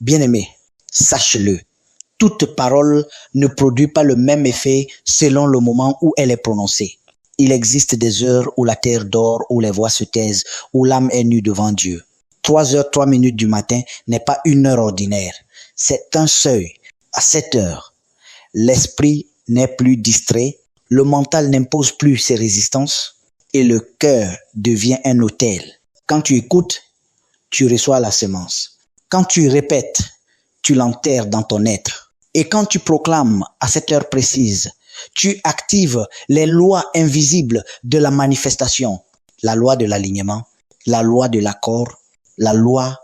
Bien-aimé, sache-le, toute parole ne produit pas le même effet selon le moment où elle est prononcée. Il existe des heures où la terre dort, où les voix se taisent, où l'âme est nue devant Dieu. 3h, 3 minutes du matin n'est pas une heure ordinaire. C'est un seuil. À cette heure, l'esprit n'est plus distrait, le mental n'impose plus ses résistances et le cœur devient un autel. Quand tu écoutes, tu reçois la semence. Quand tu répètes, tu l'enterres dans ton être. Et quand tu proclames à cette heure précise, tu actives les lois invisibles de la manifestation, la loi de l'alignement, la loi de l'accord, la loi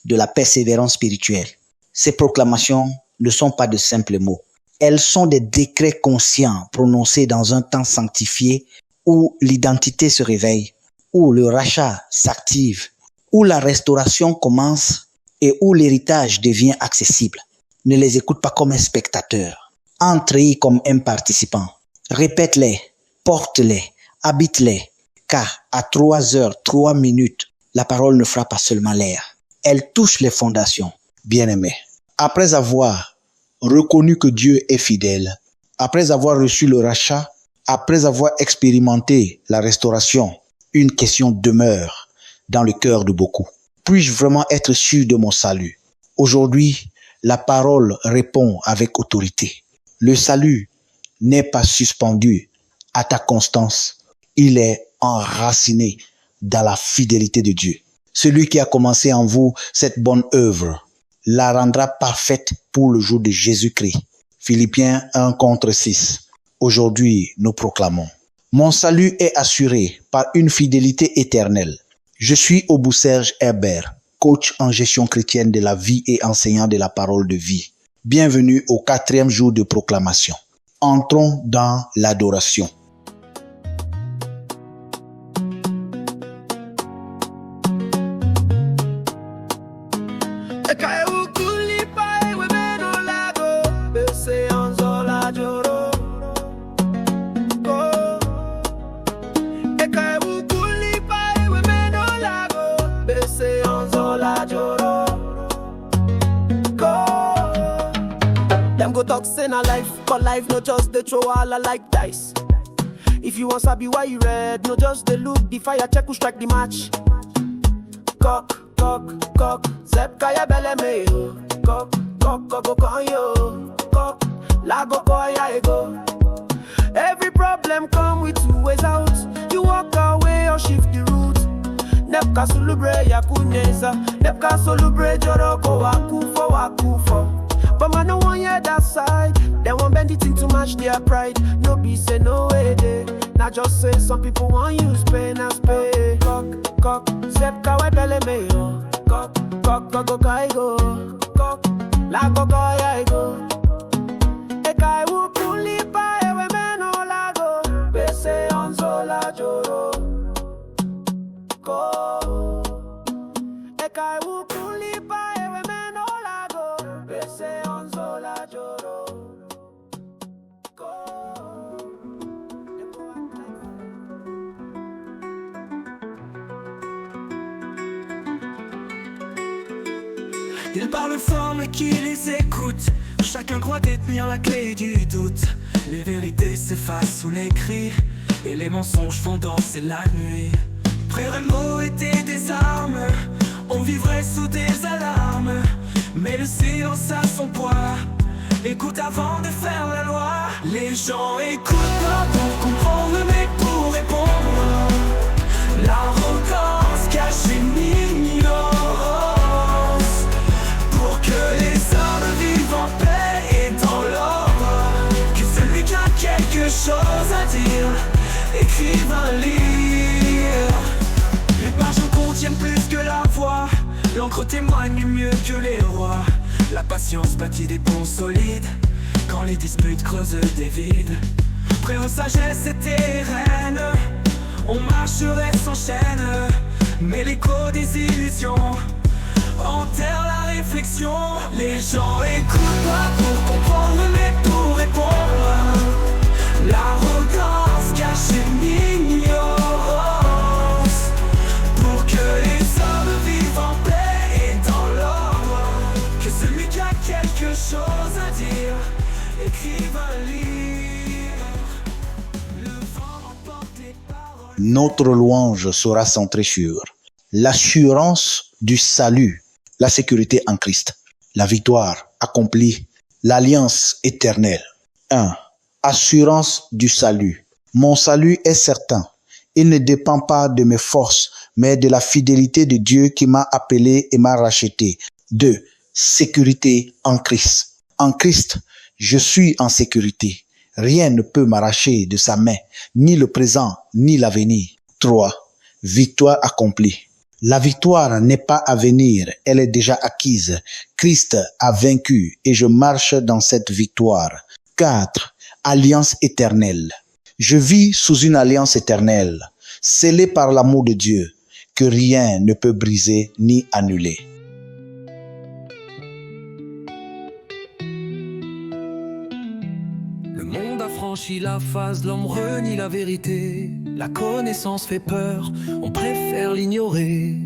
de la persévérance spirituelle. Ces proclamations ne sont pas de simples mots. Elles sont des décrets conscients prononcés dans un temps sanctifié où l'identité se réveille, où le rachat s'active, où la restauration commence et où l'héritage devient accessible. Ne les écoute pas comme un spectateur. Entre-y comme un participant. Répète-les, porte-les, habite-les, car à 3h, 3 minutes, la parole ne fera pas seulement l'air. Elle touche les fondations. Bien-aimé, après avoir reconnu que Dieu est fidèle, après avoir reçu le rachat, après avoir expérimenté la restauration, une question demeure dans le cœur de beaucoup. Puis-je vraiment être sûr de mon salut? Aujourd'hui, la parole répond avec autorité. Le salut n'est pas suspendu à ta constance. Il est enraciné dans la fidélité de Dieu. Celui qui a commencé en vous cette bonne œuvre la rendra parfaite pour le jour de Jésus-Christ. Philippiens 1:6. Aujourd'hui, nous proclamons: mon salut est assuré par une fidélité éternelle. Je suis Obou Serge Herbert, coach en gestion chrétienne de la vie et enseignant de la parole de vie. Bienvenue au 4e jour de proclamation. Entrons dans l'adoration. Talk say na life, but life no just dey throw all like dice. If you want sabi why you red, no just dey look the fire, check who strike the match. Cock, cock, cock, zep kaya bele me yo. Cock, cock, cock, go con yo. Cock, la go koya ego. Every problem come with 2 ways out. You walk away or shift the route. Nepka sulubre ya kunyeza, nepka sulubre joroko wakufo. But man no one hear that side. They won't bend it into match their pride. No be say no way they. Not just say some people want use pain as pay. Cock, cock, zep kawe bele me yo. Cock, cock, cock, go kai go. Cock, la go kai go. E kai wu kuli pa e we meno la go. Bese onzo la joro. Go. E kai wu kuli pa e we meno la go. Bese onzo la joro. Ils parlent fort mais qui les écoute? Chacun croit détenir la clé du doute. Les vérités s'effacent sous les cris et les mensonges font danser la nuit. Frères et mots étaient des armes, on vivrait sous des alarmes. Mais le silence a son poids, écoute avant de faire la loi. Les gens écoutent pas pour comprendre mais pour répondre. L'arrogance cache une ignorance. Pour que les hommes vivent en paix et dans l'ordre. Que celui qui a quelque chose à dire écrive un livre. Les pages contiennent plus que la voix. L'encre témoigne mieux que les rois. La patience bâtit des ponts solides quand les disputes creusent des vides. Prêt aux sagesse et terraine, on marcherait sans chaîne. Mais l'écho des illusions enterre la réflexion. Les gens écoutent pas pour comprendre mais pour répondre. L'arrogance cache une ignorance. Pour que les hommes vivent en paix et dans l'ordre. Que chose à dire, écrive un livre. Le vent emporte les paroles. Notre louange sera centrée sur l'assurance du salut, la sécurité en Christ, la victoire accomplie, l'alliance éternelle. 1. Assurance du salut. Mon salut est certain. Il ne dépend pas de mes forces, mais de la fidélité de Dieu qui m'a appelé et m'a racheté. 2. Sécurité en Christ. En Christ, je suis en sécurité. Rien ne peut m'arracher de sa main, ni le présent, ni l'avenir. 3. Victoire accomplie. La victoire n'est pas à venir, elle est déjà acquise. Christ a vaincu et je marche dans cette victoire. 4. Alliance éternelle. Je vis sous une alliance éternelle, scellée par l'amour de Dieu, que rien ne peut briser ni annuler. Le monde a franchi la phase, l'homme renie la vérité. La connaissance fait peur, on préfère l'ignorer.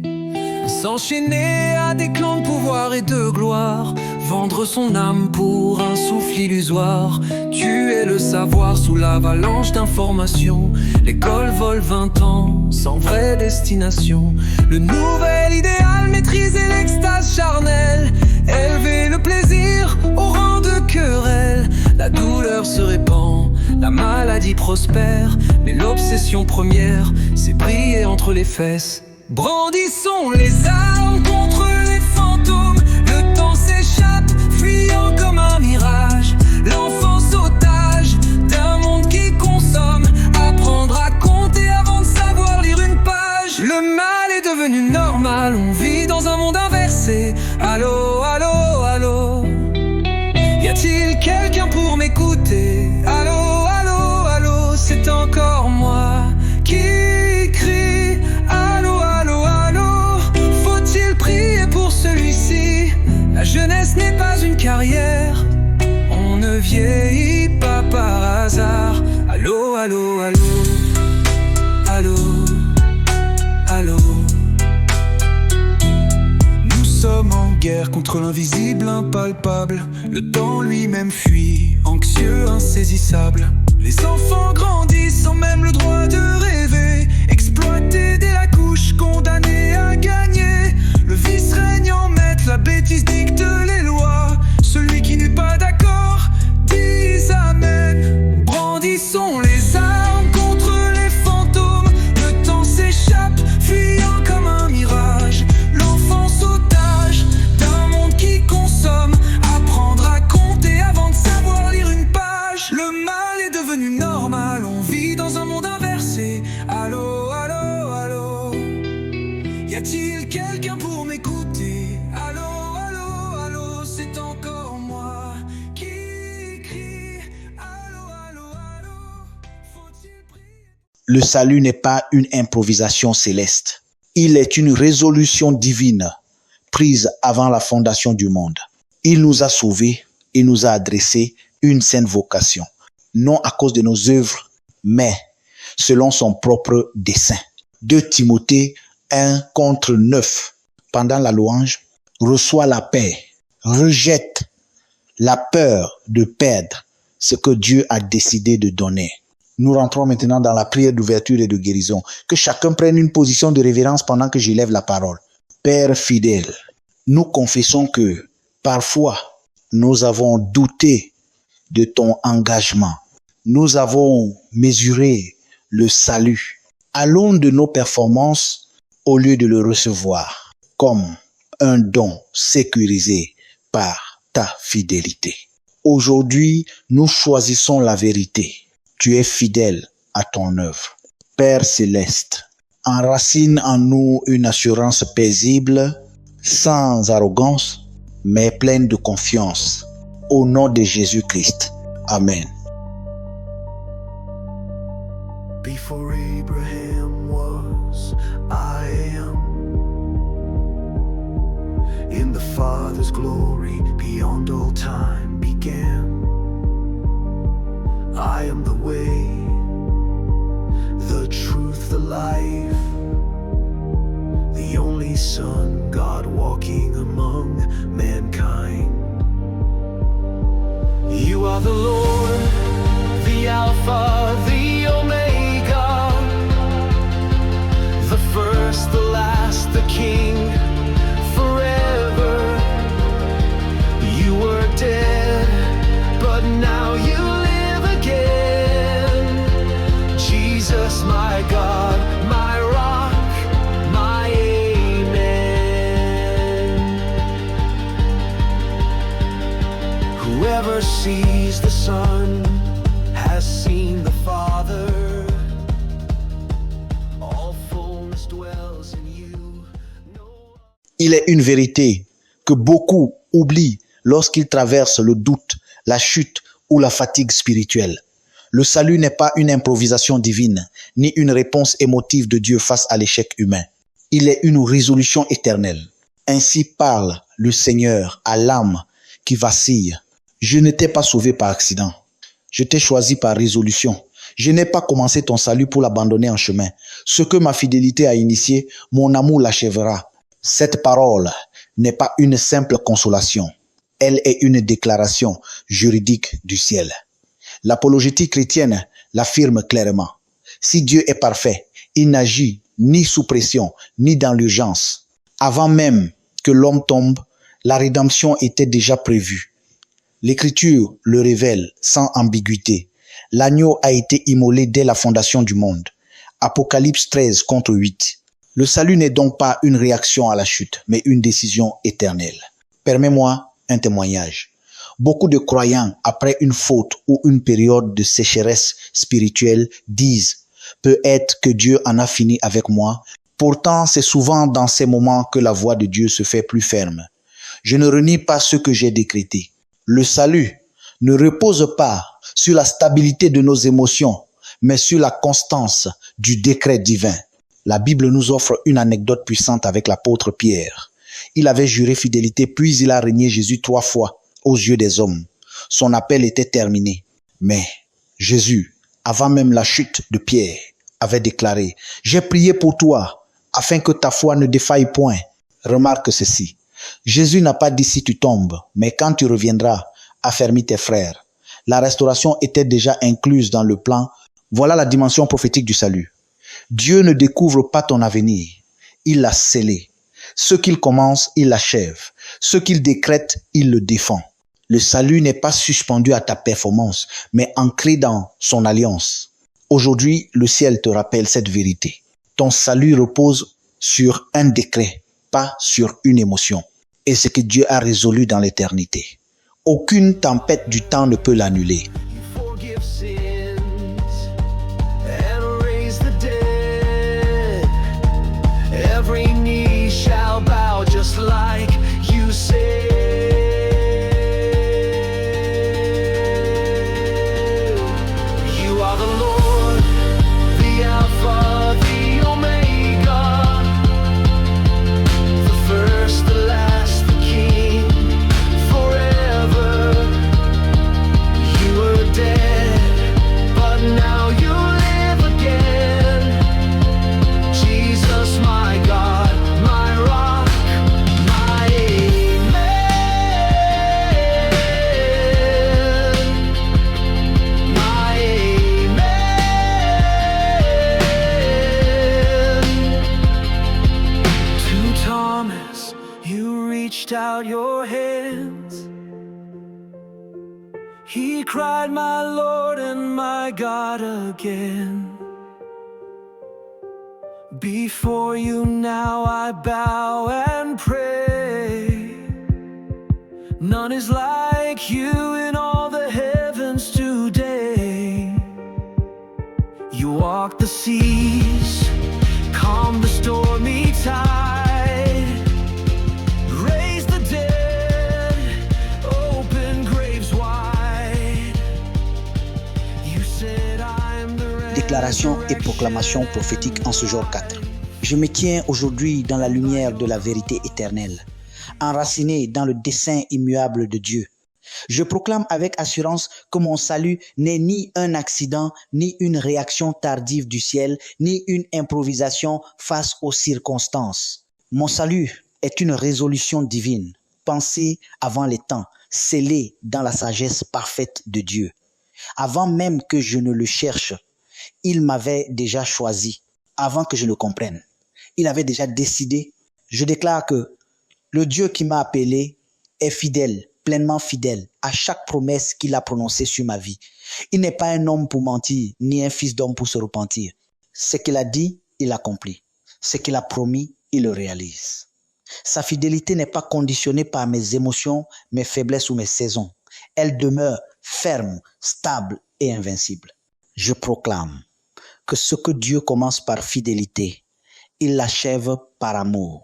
S'enchaîner à des clans de pouvoir et de gloire, vendre son âme pour un souffle illusoire, tuer le savoir sous l'avalanche d'informations. L'école vole 20 ans sans vraie destination. Le nouvel idéal, maîtriser l'extase charnelle, élever le plaisir au rang de querelle. La douleur se répand, la maladie prospère, mais l'obsession première, c'est briller entre les fesses. Brandissons les armes contre les fantômes. Le temps s'échappe, fuyant comme un mirage. L'enfance otage d'un monde qui consomme. Apprendre à compter avant de savoir lire une page. Le mal est devenu normal, on vit dans un monde inversé. Allô, allô, allô. Y a-t-il quelqu'un pour m'écouter? Allô, allô, allô. C'est encore moi qui crie. Allô, allô, allô. Faut-il prier pour celui-ci? La jeunesse n'est pas une carrière, on ne vieillit pas par hasard. Allô, allô, allô. Allô, allô. Nous sommes en guerre contre l'invisible, impalpable. Le temps lui-même fuit, anxieux, insaisissable. Les enfants grandissent sans même le droit de rêver, exploités dès la couche, condamnés à gagner. Le vice règne en maître, la bêtise dicte les lois. Celui qui n'est pas d'accord, dit amen. Brandissons les armes contre les fantômes. Le temps s'échappe, fuyant comme un mirage. L'enfance otage d'un monde qui consomme. Apprendre à compter avant de savoir lire une page. Le mal est devenu normal, on vit dans un monde inversé. Allô, allô, allô. Y a-t-il quelqu'un pour m'écouter? Allô, allô, allô. C'est encore moi qui crie. Allô, allô, allô. Faut-il prier? Le salut n'est pas une improvisation céleste. Il est une résolution divine prise avant la fondation du monde. Il nous a sauvés, il nous a adressé une sainte vocation, non à cause de nos œuvres, mais selon son propre dessein. 2 Timothée 1:9. Pendant la louange, reçois la paix, rejette la peur de perdre ce que Dieu a décidé de donner. Nous rentrons maintenant dans la prière d'ouverture et de guérison. Que chacun prenne une position de révérence pendant que j'élève la parole. Père fidèle, nous confessons que parfois nous avons douté de ton engagement. Nous avons mesuré le salut à l'aune de nos performances au lieu de le recevoir comme un don sécurisé par ta fidélité. Aujourd'hui, nous choisissons la vérité. Tu es fidèle à ton œuvre. Père céleste, enracine en nous une assurance paisible, sans arrogance, mais pleine de confiance. Au nom de Jésus-Christ. Amen. Before Abraham was, I am. In the Father's glory, beyond all time began. I am the way, the truth, the life. The only Son, God walking among mankind. Whoever sees the Son has seen the Father. All fullness dwells in you. Il est une vérité que beaucoup oublient lorsqu'ils traversent le doute, la chute ou la fatigue spirituelle. Le salut n'est pas une improvisation divine, ni une réponse émotive de Dieu face à l'échec humain. Il est une résolution éternelle. Ainsi parle le Seigneur à l'âme qui vacille. Je ne t'ai pas sauvé par accident. Je t'ai choisi par résolution. Je n'ai pas commencé ton salut pour l'abandonner en chemin. Ce que ma fidélité a initié, mon amour l'achèvera. Cette parole n'est pas une simple consolation. Elle est une déclaration juridique du ciel. L'apologétique chrétienne l'affirme clairement. Si Dieu est parfait, il n'agit ni sous pression, ni dans l'urgence. Avant même que l'homme tombe, la rédemption était déjà prévue. L'Écriture le révèle sans ambiguïté. L'agneau a été immolé dès la fondation du monde. Apocalypse 13 contre 8. Le salut n'est donc pas une réaction à la chute, mais une décision éternelle. Permets-moi un témoignage. Beaucoup de croyants, après une faute ou une période de sécheresse spirituelle, disent « Peut-être que Dieu en a fini avec moi ». Pourtant, c'est souvent dans ces moments que la voix de Dieu se fait plus ferme. Je ne renie pas ce que j'ai décrété. Le salut ne repose pas sur la stabilité de nos émotions, mais sur la constance du décret divin. La Bible nous offre une anecdote puissante avec l'apôtre Pierre. Il avait juré fidélité, puis il a renié Jésus 3 fois aux yeux des hommes. Son appel était terminé. Mais Jésus, avant même la chute de Pierre, avait déclaré « J'ai prié pour toi, afin que ta foi ne défaille point. » Remarque ceci. Jésus n'a pas dit si tu tombes, mais quand tu reviendras, affermis tes frères. La restauration était déjà incluse dans le plan. Voilà la dimension prophétique du salut. Dieu ne découvre pas ton avenir, il l'a scellé. Ce qu'il commence, il l'achève. Ce qu'il décrète, il le défend. Le salut n'est pas suspendu à ta performance, mais ancré dans son alliance. Aujourd'hui, le ciel te rappelle cette vérité. Ton salut repose sur un décret, pas sur une émotion. Et ce que Dieu a résolu dans l'éternité. Aucune tempête du temps ne peut l'annuler. Every knee shall bow just like you said. You are the Lord, the Alpha, the Omega, the first, the last, the King, forever. You were dead, but now you live again. Jesus, my God, my rock, my amen, my amen. To Thomas, you reached out your hands. He cried, my Lord and my God again. Before you now I bow and pray. None is like you in all the heavens today. You walk the seas, calm the stormy tide, raise the dead, open graves wide. You said I am the Déclaration et proclamation prophétique en ce jour 4. Je me tiens aujourd'hui dans la lumière de la vérité éternelle, enraciné dans le dessein immuable de Dieu. Je proclame avec assurance que mon salut n'est ni un accident, ni une réaction tardive du ciel, ni une improvisation face aux circonstances. Mon salut est une résolution divine, pensée avant les temps, scellée dans la sagesse parfaite de Dieu. Avant même que je ne le cherche, il m'avait déjà choisi, avant que je le comprenne. Il avait déjà décidé. Je déclare que le Dieu qui m'a appelé est fidèle, pleinement fidèle à chaque promesse qu'il a prononcée sur ma vie. Il n'est pas un homme pour mentir, ni un fils d'homme pour se repentir. Ce qu'il a dit, il accomplit. Ce qu'il a promis, il le réalise. Sa fidélité n'est pas conditionnée par mes émotions, mes faiblesses ou mes saisons. Elle demeure ferme, stable et invincible. Je proclame que ce que Dieu commence par fidélité, il l'achève par amour.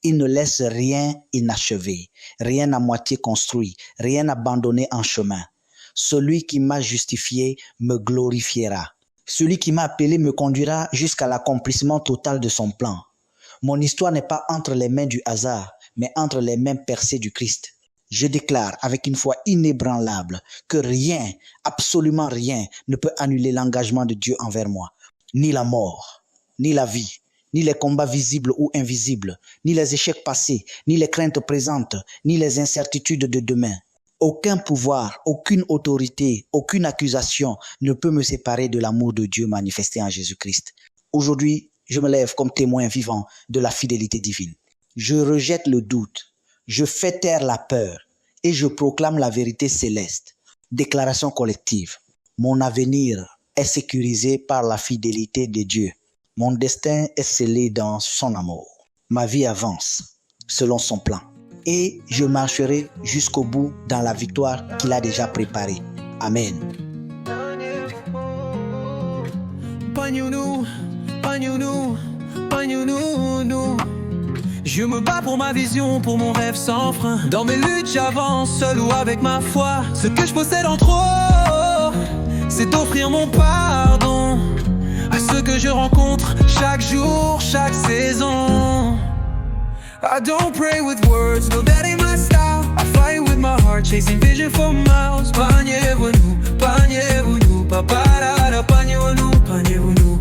Il ne laisse rien inachevé, rien à moitié construit, rien abandonné en chemin. Celui qui m'a justifié me glorifiera. Celui qui m'a appelé me conduira jusqu'à l'accomplissement total de son plan. Mon histoire n'est pas entre les mains du hasard, mais entre les mains percées du Christ. Je déclare avec une foi inébranlable que rien, absolument rien, ne peut annuler l'engagement de Dieu envers moi. Ni la mort, ni la vie, ni les combats visibles ou invisibles, ni les échecs passés, ni les craintes présentes, ni les incertitudes de demain. Aucun pouvoir, aucune autorité, aucune accusation ne peut me séparer de l'amour de Dieu manifesté en Jésus-Christ. Aujourd'hui, je me lève comme témoin vivant de la fidélité divine. Je rejette le doute, je fais taire la peur et je proclame la vérité céleste. Déclaration collective. Mon avenir est sécurisé par la fidélité de Dieu. Mon destin est scellé dans son amour. Ma vie avance selon son plan. Et je marcherai jusqu'au bout dans la victoire qu'il a déjà préparée. Amen. Je me bats pour ma vision, pour mon rêve sans frein. Dans mes luttes j'avance, seul ou avec ma foi. Ce que je possède en trop, c'est d'offrir mon pardon à ceux que je rencontre chaque jour, chaque saison. I don't pray with words, no that ain't my style. I fight with my heart, chasing vision for miles. Panyevunu, paparara, panyevunu.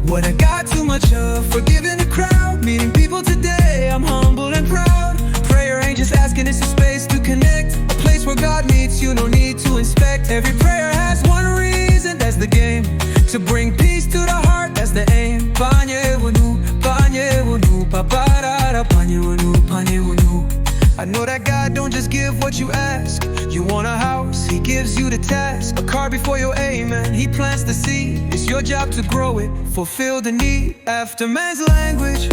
What I got too much of, forgiving the crowd. Meeting people today, I'm humble and proud. Prayer ain't just asking, it's a space to connect. A place where God meets you, no need to inspect. Every prayer has one reason, that's the game. To bring peace to the heart, that's the aim. Panyevunu, paparara, panyevunu. I know that God don't just give what you ask. You want a house, He gives you the task. A car before your amen, He plants the seed. It's your job to grow it, fulfill the need. After man's language,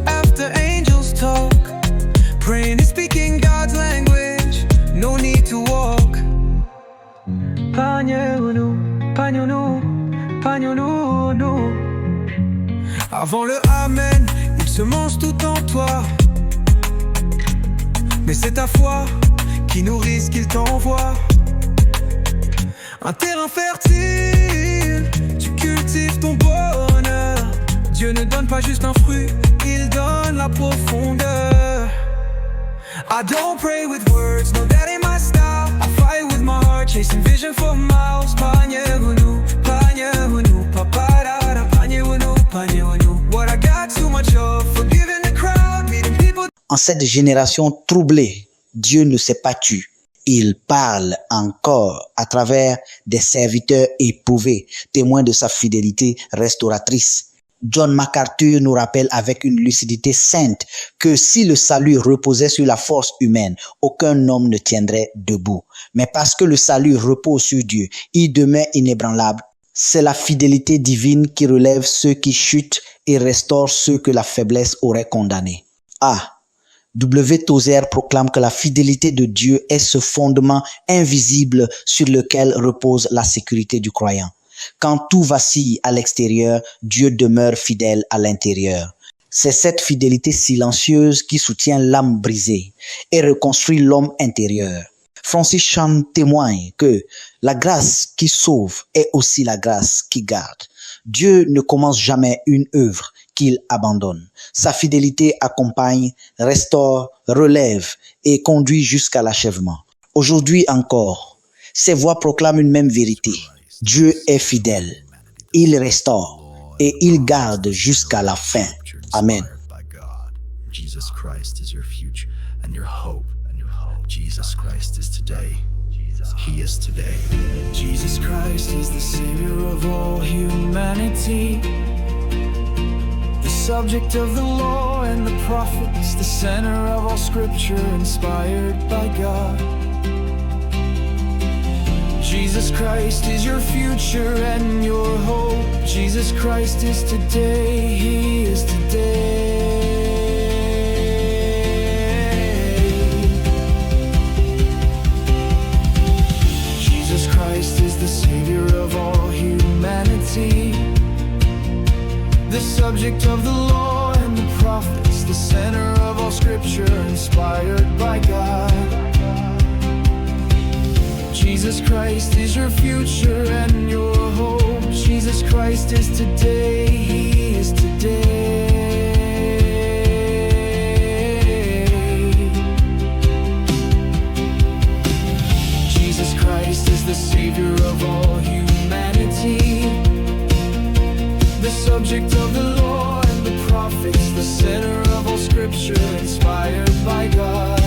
after angels talk, praying and speaking God's language, no need to walk. Avant le Amen, il se mange tout en toi. Mais c'est ta foi qui nourrit ce qu'il t'envoie. Un terrain fertile, tu cultives ton bonheur. Dieu ne donne pas juste un fruit, il donne la profondeur. I don't pray with words, no that ain't my style. I fight with my heart, chasing vision for miles. Panyevunu, paparara, panyevunu. What I got too much of, forgiving the crowd, meeting people. En cette génération troublée, Dieu ne s'est pas tu. Il parle encore à travers des serviteurs éprouvés, témoins de sa fidélité restauratrice. John MacArthur nous rappelle avec une lucidité sainte que si le salut reposait sur la force humaine, aucun homme ne tiendrait debout. Mais parce que le salut repose sur Dieu, il demeure inébranlable. C'est la fidélité divine qui relève ceux qui chutent et restaure ceux que la faiblesse aurait condamnés. W. Tozer proclame que la fidélité de Dieu est ce fondement invisible sur lequel repose la sécurité du croyant. Quand tout vacille à l'extérieur, Dieu demeure fidèle à l'intérieur. C'est cette fidélité silencieuse qui soutient l'âme brisée et reconstruit l'homme intérieur. Francis Chan témoigne que la grâce qui sauve est aussi la grâce qui garde. Dieu ne commence jamais une œuvre qu'il abandonne. Sa fidélité accompagne, restaure, relève et conduit jusqu'à l'achèvement. Aujourd'hui encore, ces voix proclament une même vérité. Dieu est fidèle. Il restaure et il garde jusqu'à la fin. Amen. Jesus Christ is your future and your hope. Jesus Christ is today. He is today. Jesus Christ is the Savior of all humanity, the subject of the law and the prophets, the center of all scripture inspired by God. Jesus Christ is your future and your hope. Jesus Christ is today. He is today. subject of the law and the prophets, the center of all scripture, inspired by God. Jesus Christ is your future and your hope. Jesus Christ is today, He is today. Jesus Christ is the Savior of all humanity, the subject of the law and the prophets, the center of all scripture, inspired by God.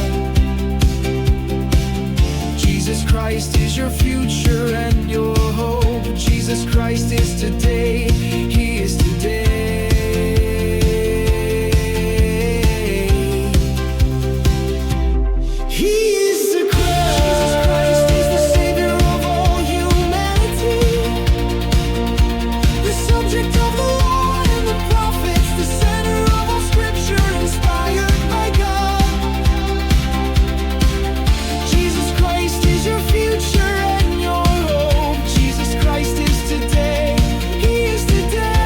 Jesus Christ is your future and your hope. Jesus Christ is today, He is today. He is the Christ. Jesus Christ is the Savior of all humanity, the subject of the law and the prophets, the center of all scripture, inspired by God. Jesus Christ is your future and your hope. Jesus Christ is today, He is today.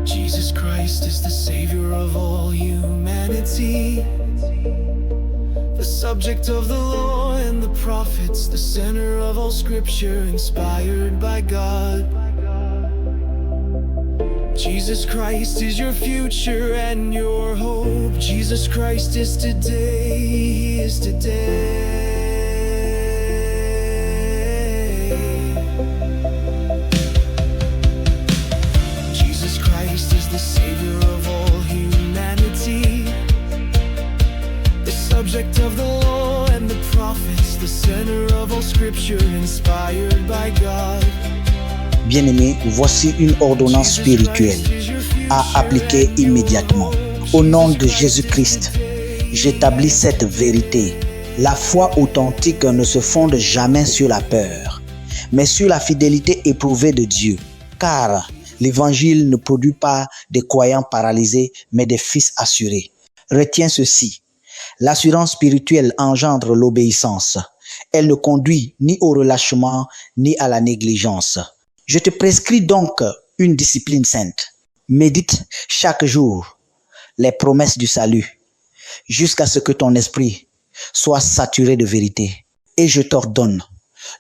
Jesus Christ is the Savior of all humanity, the subject of the law and the prophets, the center of all scripture, inspired by God. Jesus Christ is your future and your hope. Jesus Christ is today, He is today. Jesus Christ is the Savior of all humanity, the subject of the law and the prophets, the center of all scripture, inspired by God. Bien-aimés, voici une ordonnance spirituelle à appliquer immédiatement. Au nom de Jésus-Christ, j'établis cette vérité. La foi authentique ne se fonde jamais sur la peur, mais sur la fidélité éprouvée de Dieu. Car l'évangile ne produit pas des croyants paralysés, mais des fils assurés. Retiens ceci. L'assurance spirituelle engendre l'obéissance. Elle ne conduit ni au relâchement, ni à la négligence. Je te prescris donc une discipline sainte. Médite chaque jour les promesses du salut jusqu'à ce que ton esprit soit saturé de vérité. Et je t'ordonne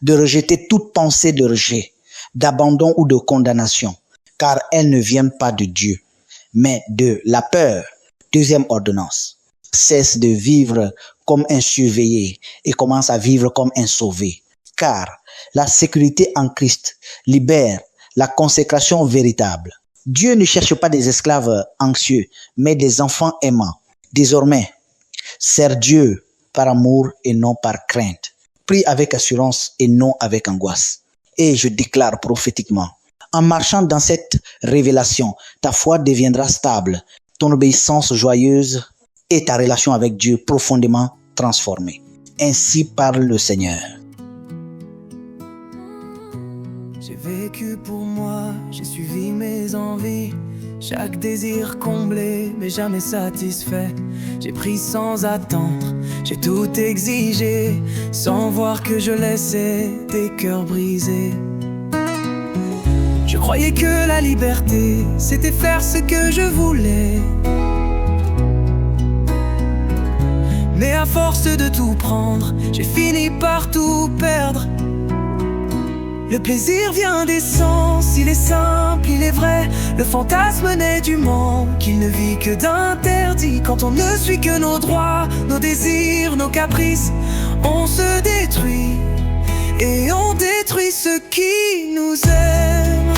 de rejeter toute pensée de rejet, d'abandon ou de condamnation, car elles ne viennent pas de Dieu, mais de la peur. Deuxième ordonnance. Cesse de vivre comme un surveillé et commence à vivre comme un sauvé. Car la sécurité en Christ libère la consécration véritable. Dieu ne cherche pas des esclaves anxieux, mais des enfants aimants. Désormais, sers Dieu par amour et non par crainte. Prie avec assurance et non avec angoisse. Et je déclare prophétiquement, en marchant dans cette révélation, ta foi deviendra stable, ton obéissance joyeuse et ta relation avec Dieu profondément transformée. Ainsi parle le Seigneur. J'ai vécu pour moi, j'ai suivi mes envies, chaque désir comblé mais jamais satisfait. J'ai pris sans attendre, j'ai tout exigé, sans voir que je laissais des cœurs brisés. Je croyais que la liberté, c'était faire ce que je voulais. Mais à force de tout prendre, j'ai fini par tout perdre. Le plaisir vient des sens, il est simple, il est vrai. Le fantasme naît du manque, il ne vit que d'interdit. Quand on ne suit que nos droits, nos désirs, nos caprices, on se détruit et on détruit ceux qui nous aiment.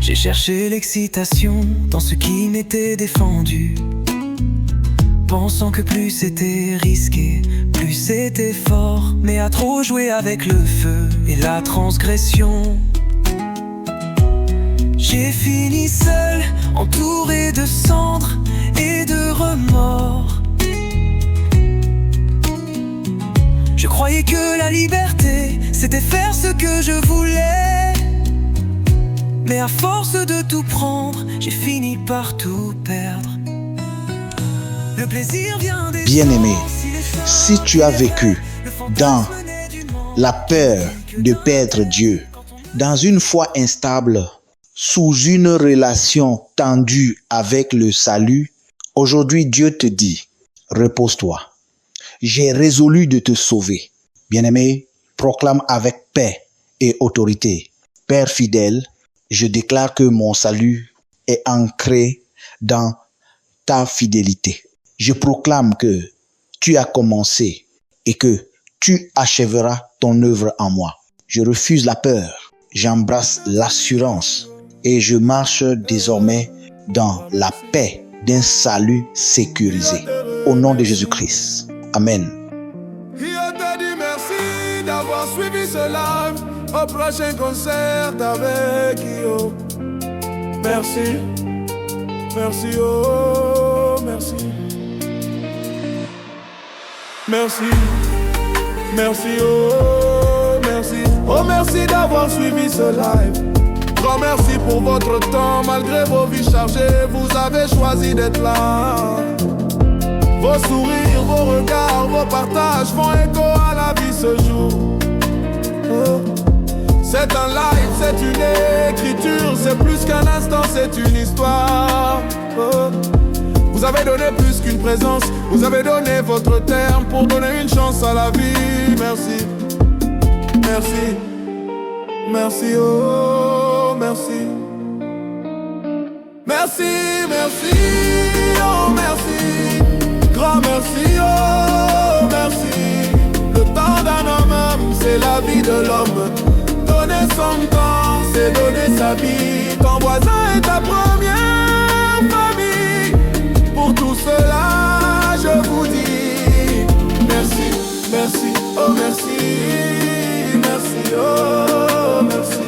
J'ai cherché l'excitation dans ce qui m'était défendu, pensant que plus c'était risqué, plus c'était fort. Mais à trop jouer avec le feu et la transgression, j'ai fini seul, entouré de cendres et de remords. Je croyais que la liberté, c'était faire ce que je voulais. Mais à force de tout prendre, j'ai fini par tout perdre. Le plaisir vient des Bien-aimé, si tu as vécu dans la peur de perdre Dieu, dans une foi instable, sous une relation tendue avec le salut, aujourd'hui Dieu te dit, repose-toi. J'ai résolu de te sauver. Bien-aimé, proclame avec paix et autorité. Père fidèle, je déclare que mon salut est ancré dans ta fidélité. Je proclame que tu as commencé et que tu achèveras ton œuvre en moi. Je refuse la peur, j'embrasse l'assurance et je marche désormais dans la paix d'un salut sécurisé. Au nom de Jésus-Christ. Amen. Je te dis merci d'avoir suivi ce live. Au prochain concert avec Io. Merci, merci, oh, merci. Merci, merci, oh, merci. Oh, merci d'avoir suivi ce live. Grand merci pour votre temps. Malgré vos vies chargées, vous avez choisi d'être là. Vos sourires, vos regards, vos partages font écho à la vie ce jour. Oh. C'est un live, c'est une écriture, c'est plus qu'un instant, c'est une histoire. Oh. Vous avez donné plus qu'une présence, vous avez donné votre terme pour donner une chance à la vie. Merci, merci, merci, oh, merci. Merci, merci, oh, merci. Grand merci, oh, merci. Le temps d'un homme, c'est la vie de l'homme. Donner son temps, c'est donner sa vie. Ton voisin est ta première famille. Pour tout cela, je vous dis merci, merci, oh merci. Merci, oh merci.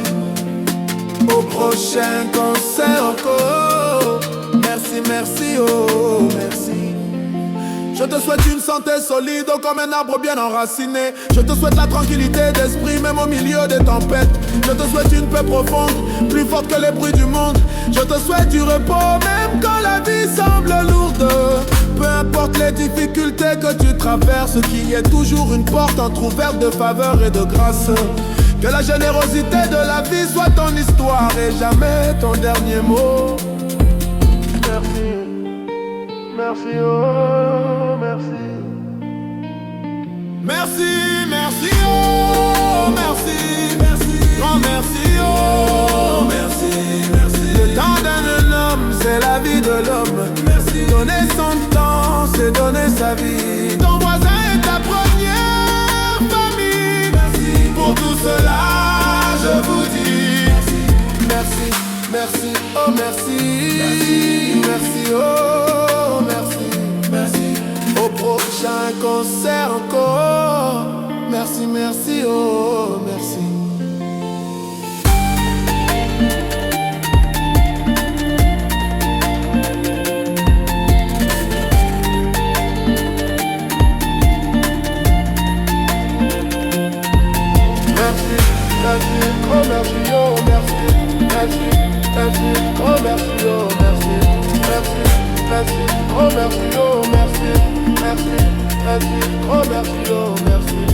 Au prochain concert encore. Merci, merci, oh merci. Je te souhaite une santé solide comme un arbre bien enraciné. Je te souhaite la tranquillité d'esprit même au milieu des tempêtes. Je te souhaite une paix profonde, plus forte que les bruits du monde. Je te souhaite du repos même quand la vie semble lourde. Peu importe les difficultés que tu traverses, qu'il y ait toujours une porte entrouverte de faveur et de grâce. Que la générosité de la vie soit ton histoire et jamais ton dernier mot. Merci, merci, oh, merci. Merci, merci, oh, merci, merci. Grand merci, oh, merci, merci. Le temps d'un homme, c'est la vie de l'homme. Merci. Donner son temps, c'est donner sa vie. Ton voisin est ta première famille. Merci. Pour tout cela, je vous dis merci, merci, oh merci. Merci, merci, oh merci, merci. Au prochain concert encore. Merci, merci, oh merci. Merci, oh merci, oh merci. Merci, merci, oh merci, oh merci. Merci, merci, oh merci, oh merci. Merci, merci, oh merci, oh merci.